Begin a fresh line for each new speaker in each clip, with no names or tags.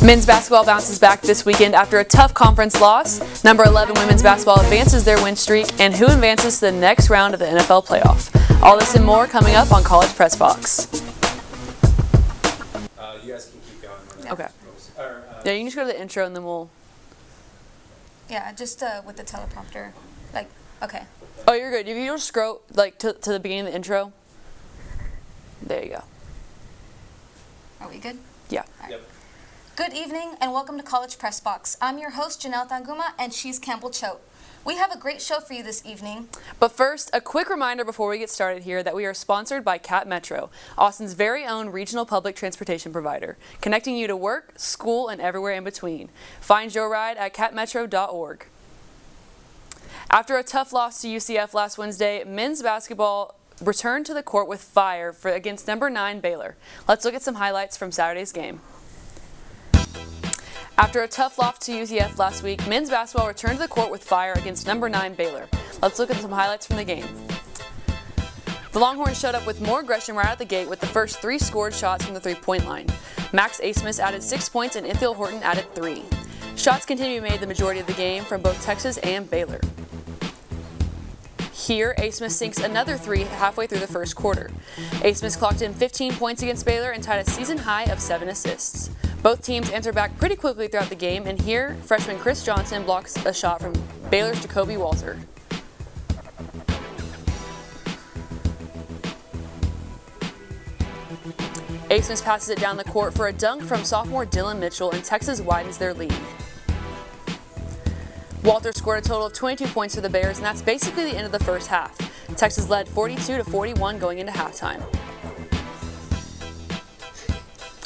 Men's basketball bounces back this weekend after a tough conference loss. Number 11 women's basketball advances their win streak, and who advances to the next round of the NFL playoff? All this and more coming up on College Press Box.
You guys can keep going.
Okay. Yeah, you can just go to the intro and then we'll...
Yeah, just with the teleprompter. Okay.
Oh, you're good. You can just scroll to the beginning of the intro. There you go.
Are we good?
Yeah.
Right.
Yep.
Good evening and welcome to College Press Box. I'm your host, Janelle Thanguma, and she's Campbell Choate. We have a great show for you this evening.
But first, a quick reminder before we get started here that we are sponsored by Cat Metro, Austin's very own regional public transportation provider, connecting you to work, school, and everywhere in between. Find your ride at catmetro.org. After a tough loss to UCF last Wednesday, men's basketball returned to the court with fire against number 9 Baylor. Let's look at some highlights from Saturday's game. After a tough loss to UCF last week, men's basketball returned to the court with fire against number 9 Baylor. Let's look at some highlights from the game. The Longhorns showed up with more aggression right out the gate with the first 3 scored shots from the three-point line. Max Asmus added 6 points and Ithiel Horton added 3. Shots continued to be made the majority of the game from both Texas and Baylor. Here, Asmus sinks another 3 halfway through the first quarter. Asmus clocked in 15 points against Baylor and tied a season high of 7 assists. Both teams answered back pretty quickly throughout the game, and here, freshman Chris Johnson blocks a shot from Baylor's Jacoby Walter. Asmus passes it down the court for a dunk from sophomore Dylan Mitchell, and Texas widens their lead. Walter scored a total of 22 points for the Bears, and that's basically the end of the first half. Texas led 42-41 going into halftime.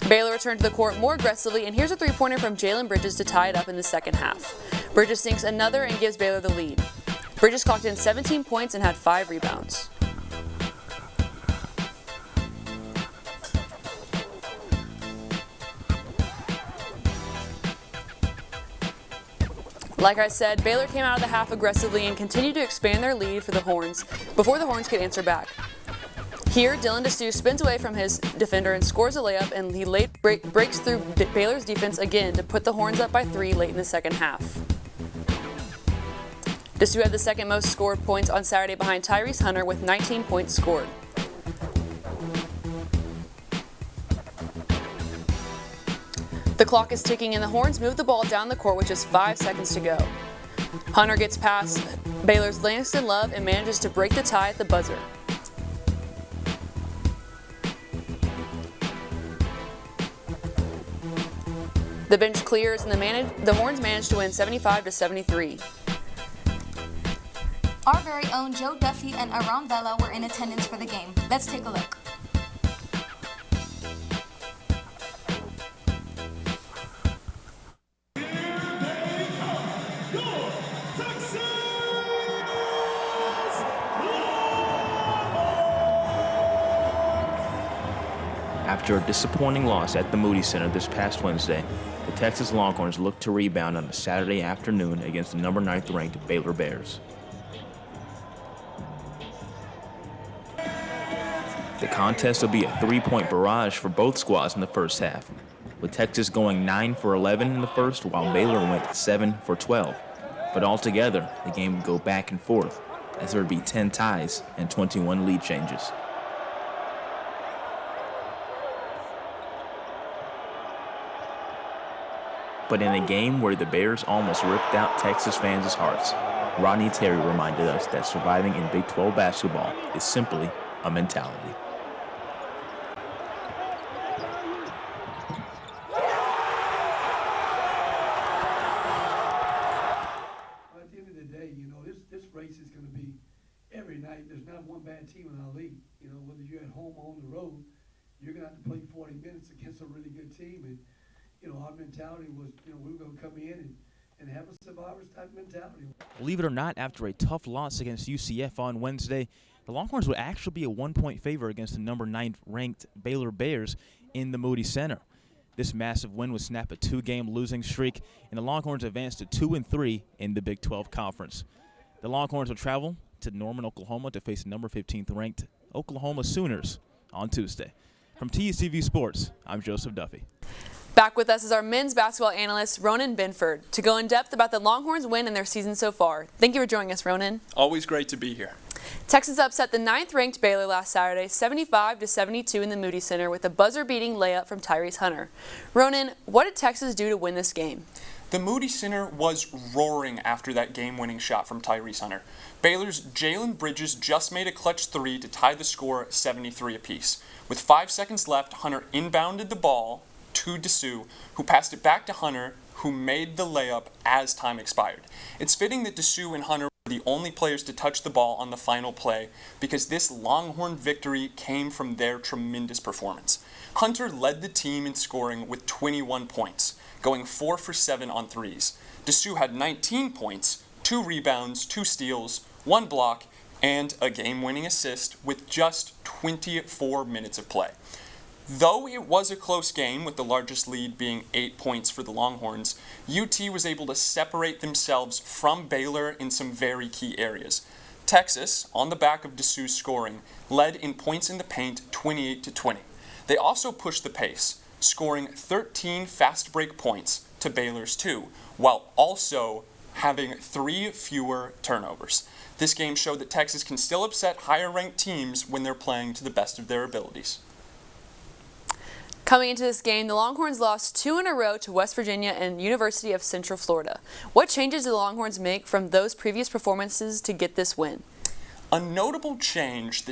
Baylor returned to the court more aggressively, and here's a three-pointer from Jalen Bridges to tie it up in the second half. Bridges sinks another and gives Baylor the lead. Bridges clocked in 17 points and had 5 rebounds. Like I said, Baylor came out of the half aggressively and continued to expand their lead for the Horns before the Horns could answer back. Here, Dylan DeSue spins away from his defender and scores a layup, and he breaks through Baylor's defense again to put the Horns up by 3 late in the second half. DeSue had the second most scored points on Saturday behind Tyrese Hunter with 19 points scored. The clock is ticking and the Horns move the ball down the court with just 5 seconds to go. Hunter gets past Baylor's Langston Love and manages to break the tie at the buzzer. The bench clears and the Horns manage to win 75-73.
Our very own Joe Duffy and Aram Bella were in attendance for the game. Let's take a look.
After a disappointing loss at the Moody Center this past Wednesday, the Texas Longhorns looked to rebound on a Saturday afternoon against the number 9th ranked Baylor Bears. The contest will be a 3-point barrage for both squads in the first half, with Texas going 9 for 11 in the first while Baylor went 7 for 12. But altogether, the game would go back and forth as there would be 10 ties and 21 lead changes. But in a game where the Bears almost ripped out Texas fans' hearts, Rodney Terry reminded us that surviving in Big 12 basketball is simply a mentality.
At the end of the day, this race is going to be every night. There's not one bad team in our league. Whether you're at home or on the road, you're going to have to play 40 minutes against a really good team. And our mentality was, we were going to come in and have a survivor's type mentality.
Believe it or not, after a tough loss against UCF on Wednesday, the Longhorns would actually be a 1-point favor against the number 9th ranked Baylor Bears in the Moody Center. This massive win would snap a 2-game losing streak, and the Longhorns advanced to 2-3 in the Big 12 Conference. The Longhorns will travel to Norman, Oklahoma to face the number 15th ranked Oklahoma Sooners on Tuesday. From TSTV Sports, I'm Joseph Duffy.
Back with us is our men's basketball analyst, Ronan Binford, to go in depth about the Longhorns' win in their season so far. Thank you for joining us, Ronan.
Always great to be here.
Texas upset the 9th-ranked Baylor last Saturday, 75-72 in the Moody Center with a buzzer-beating layup from Tyrese Hunter. Ronan, what did Texas do to win this game?
The Moody Center was roaring after that game-winning shot from Tyrese Hunter. Baylor's Jalen Bridges just made a clutch three to tie the score 73 apiece. With 5 seconds left, Hunter inbounded the ball to Dessou, who passed it back to Hunter, who made the layup as time expired. It's fitting that Dessou and Hunter were the only players to touch the ball on the final play because this Longhorn victory came from their tremendous performance. Hunter led the team in scoring with 21 points, going 4 for 7 on threes. Dessou had 19 points, 2 rebounds, 2 steals, 1 block, and a game-winning assist with just 24 minutes of play. Though it was a close game, with the largest lead being 8 points for the Longhorns, UT was able to separate themselves from Baylor in some very key areas. Texas, on the back of Dessou's scoring, led in points in the paint 28-20. They also pushed the pace, scoring 13 fast break points to Baylor's 2, while also having 3 fewer turnovers. This game showed that Texas can still upset higher-ranked teams when they're playing to the best of their abilities.
Coming into this game, the Longhorns lost 2 in a row to West Virginia and University of Central Florida. What changes did the Longhorns make from those previous performances to get this win?
A notable change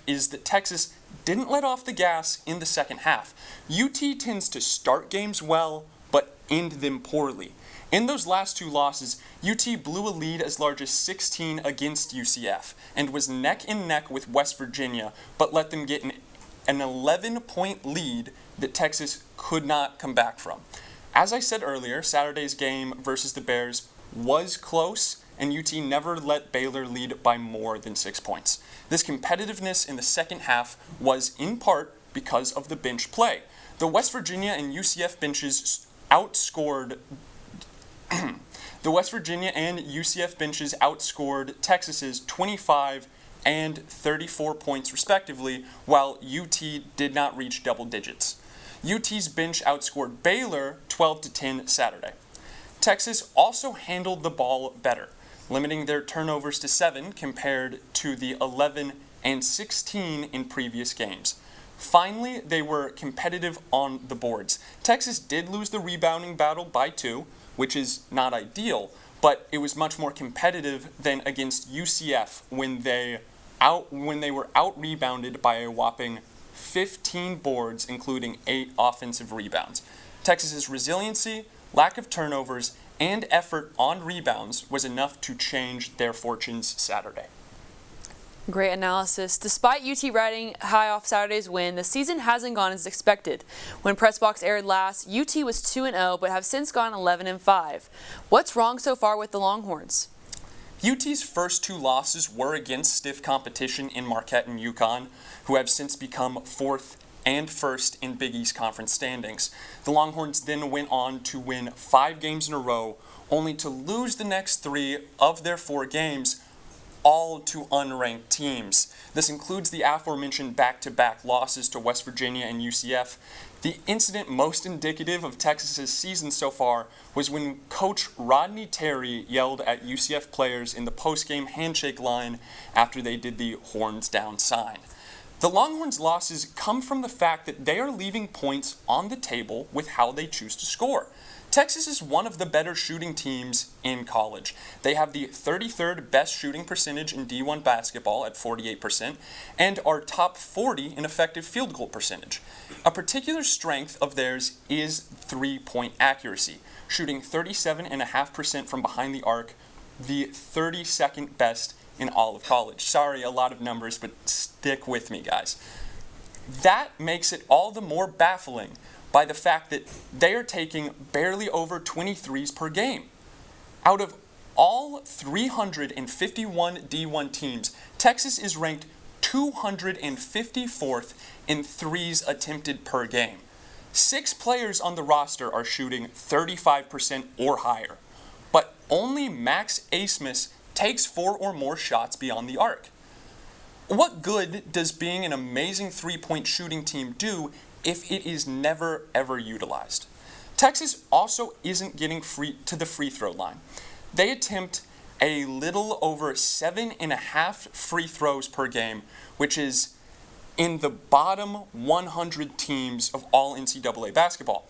is that Texas didn't let off the gas in the second half. UT tends to start games well, but end them poorly. In those last 2 losses, UT blew a lead as large as 16 against UCF and was neck and neck with West Virginia, but let them get an 11-point lead that Texas could not come back from. As I said earlier, Saturday's game versus the Bears was close, and UT never let Baylor lead by more than 6 points. This competitiveness in the second half was in part because of the bench play. The West Virginia and UCF benches outscored Texas's 25 and 34 points respectively, while UT did not reach double digits. UT's bench outscored Baylor 12-10 Saturday. Texas also handled the ball better, limiting their turnovers to 7 compared to the 11 and 16 in previous games. Finally, they were competitive on the boards. Texas did lose the rebounding battle by 2, which is not ideal, but it was much more competitive than against UCF when they were out-rebounded by a whopping 15 boards, including 8 offensive rebounds. Texas's resiliency, lack of turnovers, and effort on rebounds was enough to change their fortunes Saturday.
Great analysis. Despite UT riding high off Saturday's win, the season hasn't gone as expected. When Press Box aired last, UT was 2-0, but have since gone 11-5. What's wrong so far with the Longhorns?
UT's first 2 losses were against stiff competition in Marquette and UConn, who have since become 4th and 1st in Big East Conference standings. The Longhorns then went on to win 5 games in a row, only to lose the next 3 of their 4 games, all to unranked teams. This includes the aforementioned back-to-back losses to West Virginia and UCF. The incident most indicative of Texas's season so far was when Coach Rodney Terry yelled at UCF players in the post-game handshake line after they did the horns down sign. The Longhorns' losses come from the fact that they are leaving points on the table with how they choose to score. Texas is one of the better shooting teams in college. They have the 33rd best shooting percentage in D1 basketball at 48% and are top 40 in effective field goal percentage. A particular strength of theirs is three-point accuracy, shooting 37.5% from behind the arc, the 32nd best in all of college. Sorry, a lot of numbers, but stick with me, guys. That makes it all the more baffling by the fact that they are taking barely over 23s per game. Out of all 351 D1 teams, Texas is ranked 254th in threes attempted per game. 6 players on the roster are shooting 35% or higher, but only Max Asmus takes 4 or more shots beyond the arc. What good does being an amazing three-point shooting team do if it is never, ever utilized? Texas also isn't getting to the free throw line. They attempt a little over 7.5 free throws per game, which is in the bottom 100 teams of all NCAA basketball.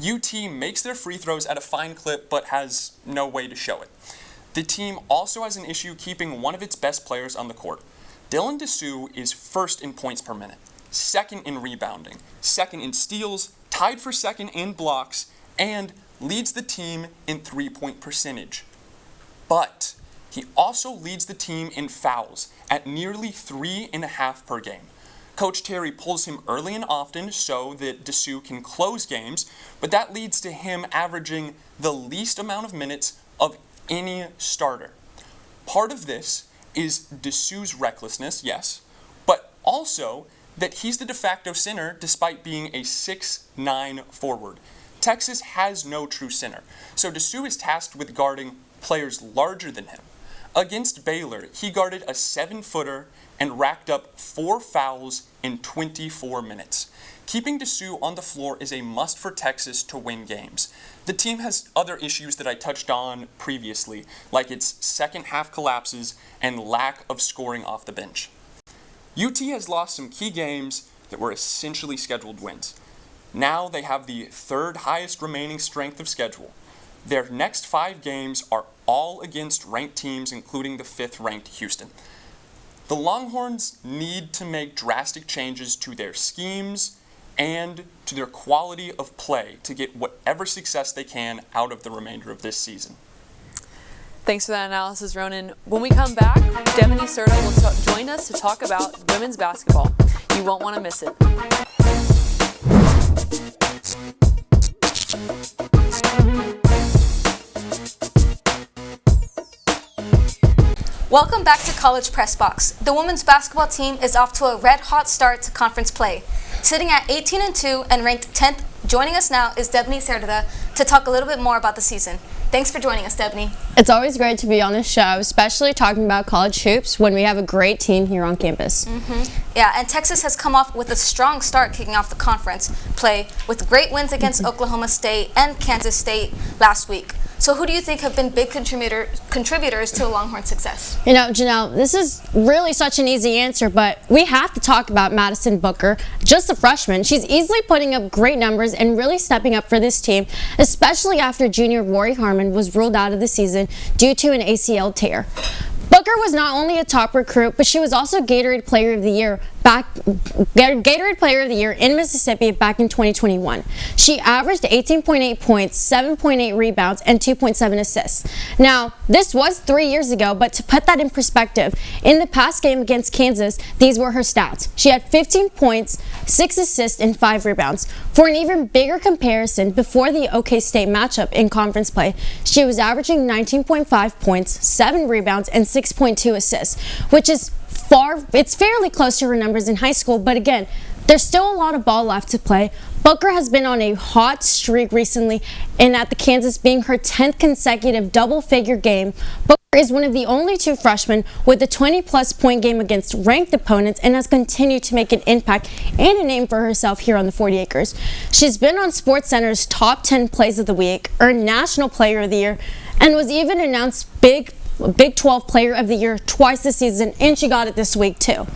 UT makes their free throws at a fine clip but has no way to show it. The team also has an issue keeping one of its best players on the court. Dylan Dessou is first in points per minute, second in rebounding, second in steals, tied for second in blocks, and leads the team in three-point percentage. But he also leads the team in fouls at nearly 3.5 per game. Coach Terry pulls him early and often so that Dessou can close games, but that leads to him averaging the least amount of minutes of any starter. Part of this is Dessou's recklessness, yes, but also that he's the de facto center despite being a 6'9" forward. Texas has no true center, so Dessou is tasked with guarding players larger than him. Against Baylor, he guarded a 7-footer and racked up 4 fouls in 24 minutes. Keeping Dessou on the floor is a must for Texas to win games. The team has other issues that I touched on previously, like its second half collapses and lack of scoring off the bench. UT has lost some key games that were essentially scheduled wins. Now they have the third highest remaining strength of schedule. Their next 5 games are all against ranked teams, including the 5th-ranked Houston. The Longhorns need to make drastic changes to their schemes and to their quality of play to get whatever success they can out of the remainder of this season.
Thanks for that analysis, Ronan. When we come back, Devin Serta will join us to talk about women's basketball. You won't want to miss it.
Welcome back to College Press Box. The women's basketball team is off to a red-hot start to conference play. Sitting at 18-2 and ranked 10th, joining us now is Debney Cerda to talk a little bit more about the season. Thanks for joining us, Debney.
It's always great to be on this show, especially talking about college hoops when we have a great team here on campus.
Yeah, and Texas has come off with a strong start kicking off the conference play with great wins against Oklahoma State and Kansas State last week. So who do you think have been big contributors to the Longhorn success?
You know, Janelle, this is really such an easy answer, but we have to talk about Madison Booker, just a freshman. She's easily putting up great numbers and really stepping up for this team, especially after junior Rory Harmon was ruled out of the season due to an ACL tear. Booker was not only a top recruit, but she was also Gatorade Player of the Year in Mississippi back in 2021. She averaged 18.8 points, 7.8 rebounds, and 2.7 assists. Now, this was 3 years ago, but to put that in perspective, in the past game against Kansas, these were her stats. She had 15 points, 6 assists, and 5 rebounds. For an even bigger comparison, before the OK State matchup in conference play, she was averaging 19.5 points, 7 rebounds, and 6.2 assists, which is it's fairly close to her numbers in high school, but again, there's still a lot of ball left to play. Booker has been on a hot streak recently, and at the Kansas being her 10th consecutive double-figure game, Booker is one of the only 2 freshmen with a 20-plus point game against ranked opponents and has continued to make an impact and a name for herself here on the 40 Acres. She's been on SportsCenter's top 10 plays of the week, earned National Player of the Year, and was even announced Big 12 Player of the Year twice this season, and she got it this week too.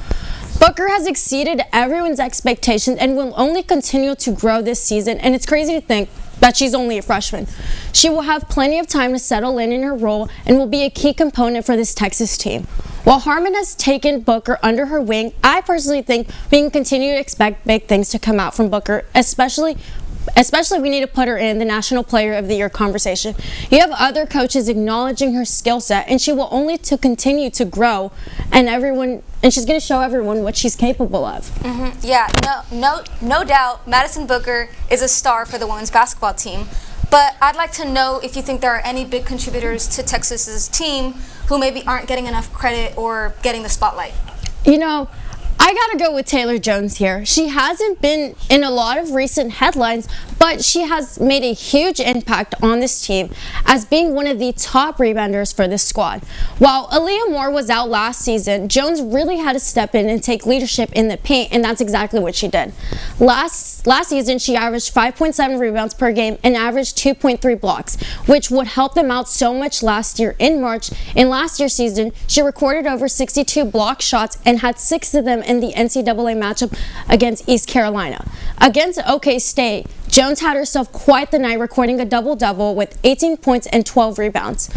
Booker has exceeded everyone's expectations and will only continue to grow this season, and it's crazy to think that she's only a freshman. She will have plenty of time to settle in her role and will be a key component for this Texas team. While Harmon has taken Booker under her wing, I personally think we can continue to expect big things to come out from Booker, especially we need to put her in the National Player of the Year conversation. You have other coaches acknowledging her skill set, and she will only to continue to grow, and she's going to show everyone what she's capable of.
Yeah, no doubt, Madison Booker is a star for the women's basketball team. But I'd like to know if you think there are any big contributors to Texas's team who maybe aren't getting enough credit or getting the spotlight.
You know, I gotta go with Taylor Jones here. She hasn't been in a lot of recent headlines, but she has made a huge impact on this team as being one of the top rebounders for this squad. While Aaliyah Moore was out last season, Jones really had to step in and take leadership in the paint, and that's exactly what she did. Last season, she averaged 5.7 rebounds per game and averaged 2.3 blocks, which would help them out so much last year. In March, in last year's season, she recorded over 62 block shots and had 6 of them in the NCAA matchup against East Carolina. Against OK State, Jones had herself quite the night, recording a double-double with 18 points and 12 rebounds.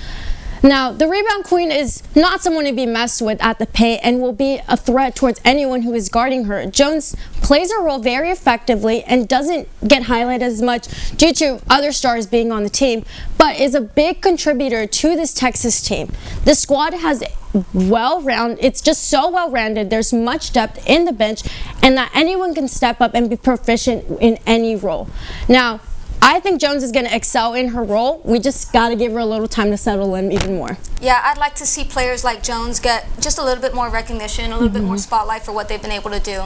Now, the rebound queen is not someone to be messed with at the paint and will be a threat towards anyone who is guarding her. Jones plays her role very effectively and doesn't get highlighted as much due to other stars being on the team, but is a big contributor to this Texas team. The squad has it's just so well-rounded. There's much depth in the bench, and that anyone can step up and be proficient in any role. Now, I think Jones is going to excel in her role. We just got to give her a little time to settle in even more.
Yeah, I'd like to see players like Jones get just a little bit more recognition, a little bit more spotlight for what they've been able to do.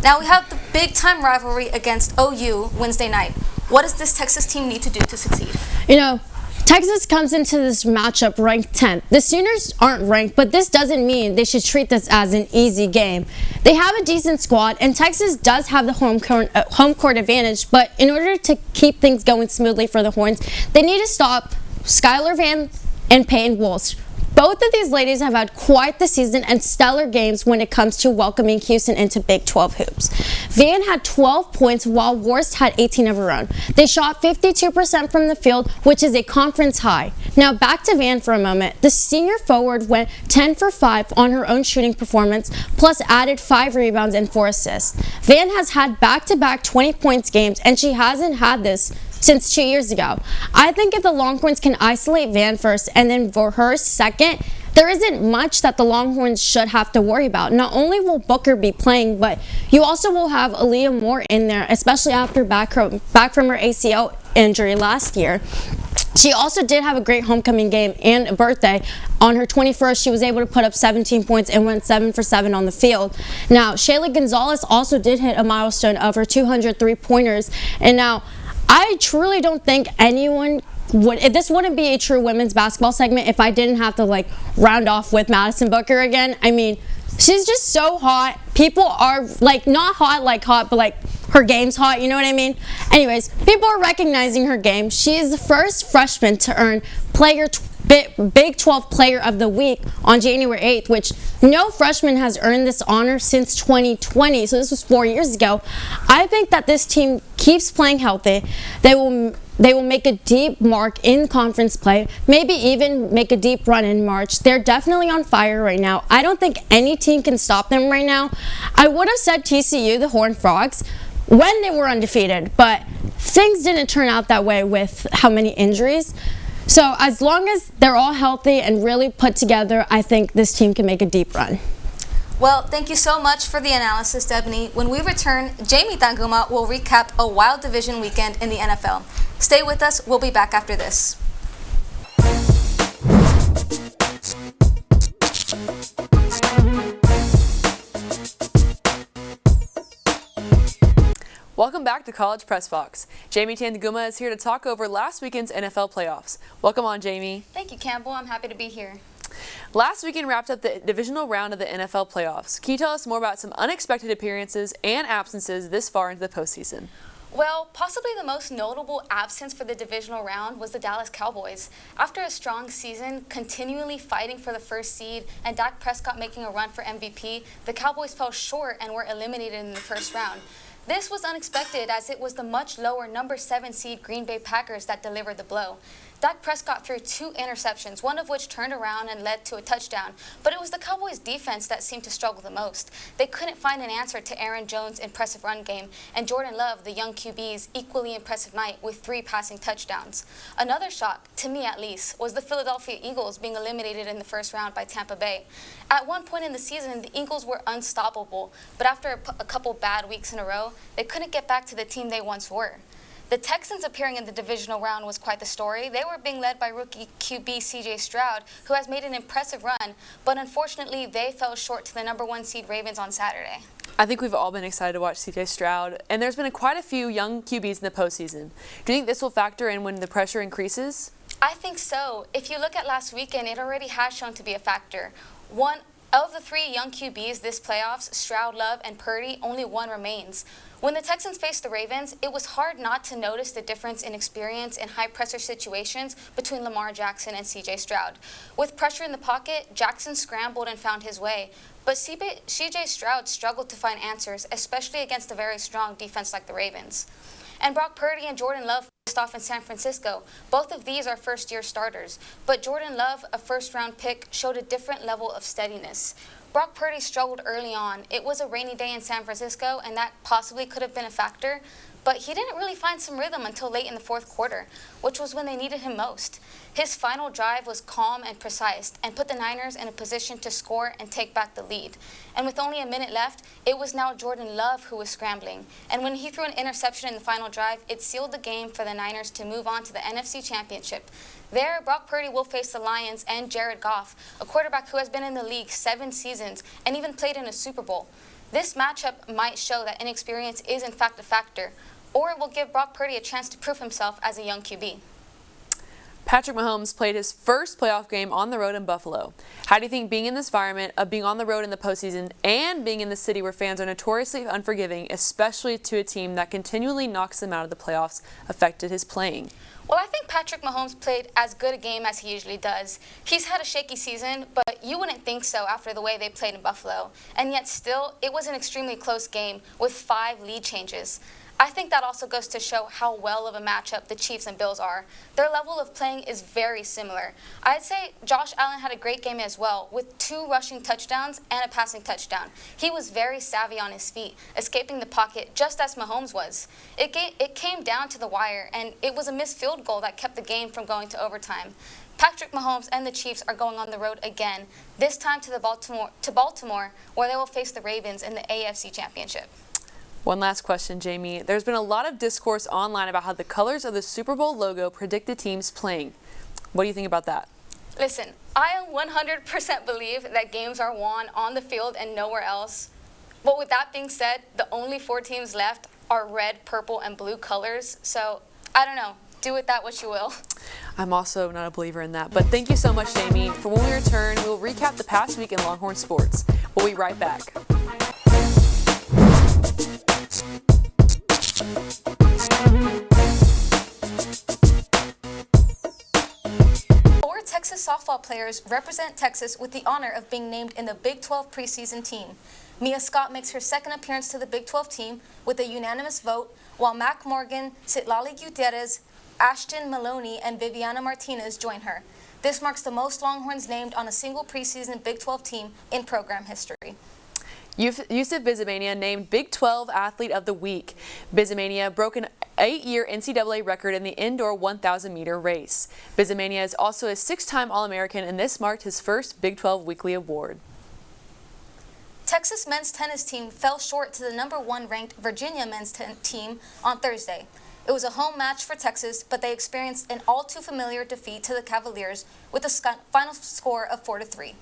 Now we have the big-time rivalry against OU Wednesday night. What does this Texas team need to do to succeed?
You know, Texas comes into this matchup ranked 10th. The Sooners aren't ranked, but this doesn't mean they should treat this as an easy game. They have a decent squad, and Texas does have the home court advantage, but in order to keep things going smoothly for the Horns, they need to stop Skylar Van and Peyton Walsh. Both of these ladies have had quite the season and stellar games when it comes to welcoming Houston into Big 12 hoops. Van had 12 points while Worst had 18 of her own. They shot 52% from the field, which is a conference high. Now back to Van for a moment. The senior forward went 10 for 5 on her own shooting performance, plus added 5 rebounds and 4 assists. Van has had back-to-back 20 points games, and she hasn't had this since 2 years ago. I think if the Longhorns can isolate Van first and then for her second, there isn't much that the Longhorns should have to worry about. Not only will Booker be playing, but you also will have Aaliyah Moore in there, especially after back from her ACL injury last year. She also did have a great homecoming game and a birthday. On her 21st, she was able to put up 17 points and went 7 for 7 on the field. Now, Shayla Gonzalez also did hit a milestone of her 200 three-pointers. And now, I truly don't think anyone would. This wouldn't be a true women's basketball segment if I didn't have to round off with Madison Booker again. I mean, she's just so hot. People are not hot, but her game's hot. You know what I mean? Anyways, people are recognizing her game. She is the first freshman to earn Big 12 Player of the Week on January 8th, which no freshman has earned this honor since 2020, so this was 4 years ago. I think that this team keeps playing healthy. They will make a deep mark in conference play, maybe even make a deep run in March. They're definitely on fire right now. I don't think any team can stop them right now. I would have said TCU, the Horned Frogs, when they were undefeated, but things didn't turn out that way with how many injuries. So as long as they're all healthy and really put together, I think this team can make a deep run.
Well, thank you so much for the analysis, Debney. When we return, Jamie Tanguma will recap a wild division weekend in the NFL. Stay with us. We'll be back after this.
Welcome back to College Press Box. Jamie Tandaguma is here to talk over last weekend's NFL playoffs. Welcome on, Jamie.
Thank you, Campbell. I'm happy to be here.
Last weekend wrapped up the divisional round of the NFL playoffs. Can you tell us more about some unexpected appearances and absences this far into the postseason?
Well, possibly the most notable absence for the divisional round was the Dallas Cowboys. After a strong season, continually fighting for the first seed, and Dak Prescott making a run for MVP, the Cowboys fell short and were eliminated in the first round. This was unexpected as it was the much lower number 7 seed Green Bay Packers that delivered the blow. Dak Prescott threw 2 interceptions, one of which turned around and led to a touchdown. But it was the Cowboys' defense that seemed to struggle the most. They couldn't find an answer to Aaron Jones' impressive run game, and Jordan Love, the young QB's equally impressive night with 3 passing touchdowns. Another shock, to me at least, was the Philadelphia Eagles being eliminated in the first round by Tampa Bay. At one point in the season, the Eagles were unstoppable, but after a couple bad weeks in a row, they couldn't get back to the team they once were. The Texans appearing in the divisional round was quite the story. They were being led by rookie QB CJ Stroud, who has made an impressive run, but unfortunately they fell short to the number 1 seed Ravens on Saturday.
I think we've all been excited to watch CJ Stroud, and there's been quite a few young QBs in the postseason. Do you think this will factor in when the pressure increases?
I think so. If you look at last weekend, it already has shown to be a factor. One of the 3 young QBs this playoffs, Stroud, Love, and Purdy, only one remains. When the Texans faced the Ravens, it was hard not to notice the difference in experience in high-pressure situations between Lamar Jackson and CJ Stroud. With pressure in the pocket, Jackson scrambled and found his way, but CJ Stroud struggled to find answers, especially against a very strong defense like the Ravens. And Brock Purdy and Jordan Love faced off in San Francisco. Both of these are first-year starters, but Jordan Love, a first-round pick, showed a different level of steadiness. Brock Purdy struggled early on. It was a rainy day in San Francisco, and that possibly could have been a factor, but he didn't really find some rhythm until late in the fourth quarter, which was when they needed him most. His final drive was calm and precise and put the Niners in a position to score and take back the lead. And with only a minute left, it was now Jordan Love who was scrambling. And when he threw an interception in the final drive, it sealed the game for the Niners to move on to the NFC Championship. There, Brock Purdy will face the Lions and Jared Goff, a quarterback who has been in the league 7 seasons and even played in a Super Bowl. This matchup might show that inexperience is in fact a factor, or it will give Brock Purdy a chance to prove himself as a young QB.
Patrick Mahomes played his first playoff game on the road in Buffalo. How do you think being in this environment of being on the road in the postseason and being in the city where fans are notoriously unforgiving, especially to a team that continually knocks them out of the playoffs, affected his playing?
Well, I think Patrick Mahomes played as good a game as he usually does. He's had a shaky season, but you wouldn't think so after the way they played in Buffalo. And yet still, it was an extremely close game with 5 lead changes. I think that also goes to show how well of a matchup the Chiefs and Bills are. Their level of playing is very similar. I'd say Josh Allen had a great game as well, with 2 rushing touchdowns and a passing touchdown. He was very savvy on his feet, escaping the pocket just as Mahomes was. It came down to the wire, and it was a missed field goal that kept the game from going to overtime. Patrick Mahomes and the Chiefs are going on the road again, this time to Baltimore, where they will face the Ravens in the AFC Championship.
One last question, Jamie. There's been a lot of discourse online about how the colors of the Super Bowl logo predict the teams playing. What do you think about that?
Listen, I 100% believe that games are won on the field and nowhere else. But with that being said, the only 4 teams left are red, purple, and blue colors. So, I don't know. Do with that what you will.
I'm also not a believer in that. But thank you so much, Jamie. For when we return, we will recap the past week in Longhorn sports. We'll be right back.
Texas softball players represent Texas with the honor of being named in the Big 12 preseason team. Mia Scott makes her second appearance to the Big 12 team with a unanimous vote, while Mac Morgan, Citlali Gutierrez, Ashton Maloney, and Viviana Martinez join her. This marks the most Longhorns named on a single preseason Big 12 team in program history.
Yusuf Bizimania named Big 12 Athlete of the Week. Bizimania broke an 8-year NCAA record in the indoor 1,000-meter race. Bizimania is also a 6-time All-American, and this marked his first Big 12 Weekly Award.
Texas men's tennis team fell short to the number 1 ranked Virginia men's team on Thursday. It was a home match for Texas, but they experienced an all-too-familiar defeat to the Cavaliers with a final score of 4-3.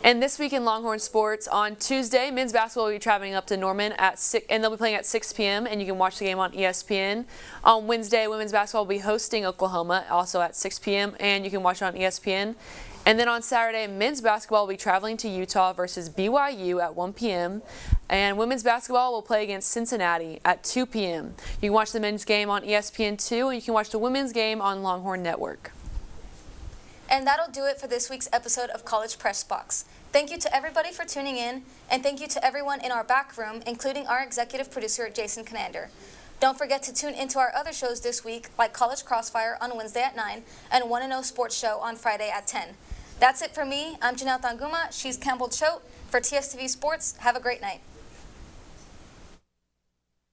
And this week in Longhorn sports, on Tuesday, men's basketball will be traveling up to Norman at 6, and they'll be playing at 6 p.m. and you can watch the game on ESPN. On Wednesday, women's basketball will be hosting Oklahoma, also at 6 p.m. and you can watch it on ESPN. And then on Saturday, men's basketball will be traveling to Utah versus BYU at 1 p.m. And women's basketball will play against Cincinnati at 2 p.m. You can watch the men's game on ESPN2, and you can watch the women's game on Longhorn Network.
And that'll do it for this week's episode of College Press Box. Thank you to everybody for tuning in, and thank you to everyone in our back room, including our executive producer, Jason Conander. Don't forget to tune into our other shows this week, like College Crossfire on Wednesday at 9 and 1-0 Sports Show on Friday at 10. That's it for me. I'm Janelle Tanguma. She's Campbell Choate. For TSTV Sports, have a great night.